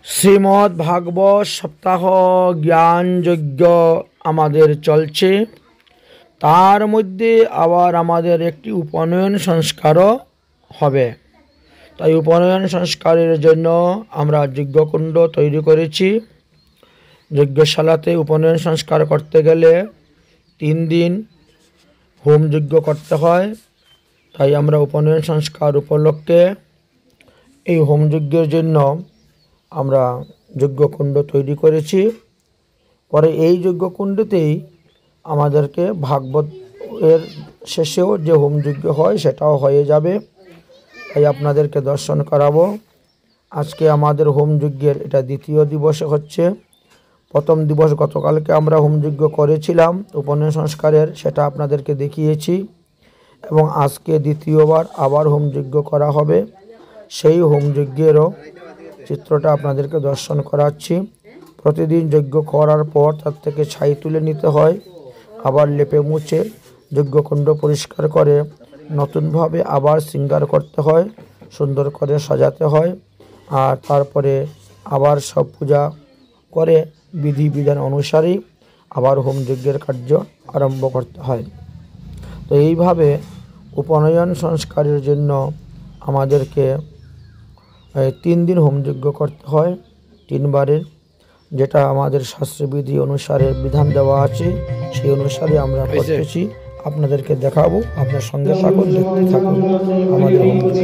শ্রীমদ্ ভাগবত সপ্তাহ জ্ঞান যজ্ঞ আমাদের চলছে। তার মধ্যে আবার আমাদের একটি উপনয়ন সংস্কারও হবে। তাই উপনয়ন সংস্কারের জন্য আমরা যজ্ঞকুণ্ড তৈরি করেছি। যজ্ঞশালাতে উপনয়ন সংস্কার করতে গেলে 3 দিন হোম যজ্ঞ করতে হয়। তাই আমরা উপনয়ন সংস্কার উপলক্ষে এই হোম যজ্ঞের জন্য আমরা যজ্ঞকুণ্ড তৈরি করেছি। পরে এই যজ্ঞকুণ্ডতেই আমাদেরকে ভাগবত এর শেষেও যে হোম যজ্ঞ হয় সেটাও হয়ে যাবে। তাই আপনাদেরকে দর্শন করাবো। আজকে আমাদের হোম যজ্ঞের এটা দ্বিতীয় দিবসে হচ্ছে। প্রথম দিবস গতকালকে আমরা হোম যজ্ঞ করেছিলাম উপনয়ন সংস্কারের, সেটা আপনাদেরকে দেখিয়েছি। এবং আজকে দ্বিতীয়বার আবার হোম যজ্ঞ করা হবে। সেই হোম যজ্ঞেরও চিত্রটা আপনাদেরকে দর্শন করাচ্ছি। প্রতিদিন যজ্ঞ করার পর তার থেকে ছাই তুলে নিতে হয়, আবার লেপে মুছে যজ্ঞকুণ্ড পরিষ্কার করে নতুনভাবে আবার শৃঙ্গার করতে হয়, সুন্দর করে সাজাতে হয়। আর তারপরে আবার সব পূজা করে বিধিবিধান অনুসারেই আবার হোম যজ্ঞের কার্য আরম্ভ করতে হয়। তো এইভাবে উপনয়ন সংস্কারের জন্য আমাদেরকে 3 দিন হোম যজ্ঞ করতে হয়, 3 বারের, যেটা আমাদের শাস্ত্রবিধি অনুসারে বিধান দেওয়া আছে, সেই অনুসারে আমরা করতেছি। আপনাদেরকে দেখাবো, আপনার সঙ্গে থাকুন, দেখতে থাকুন আমাদের হোম যজ্ঞ।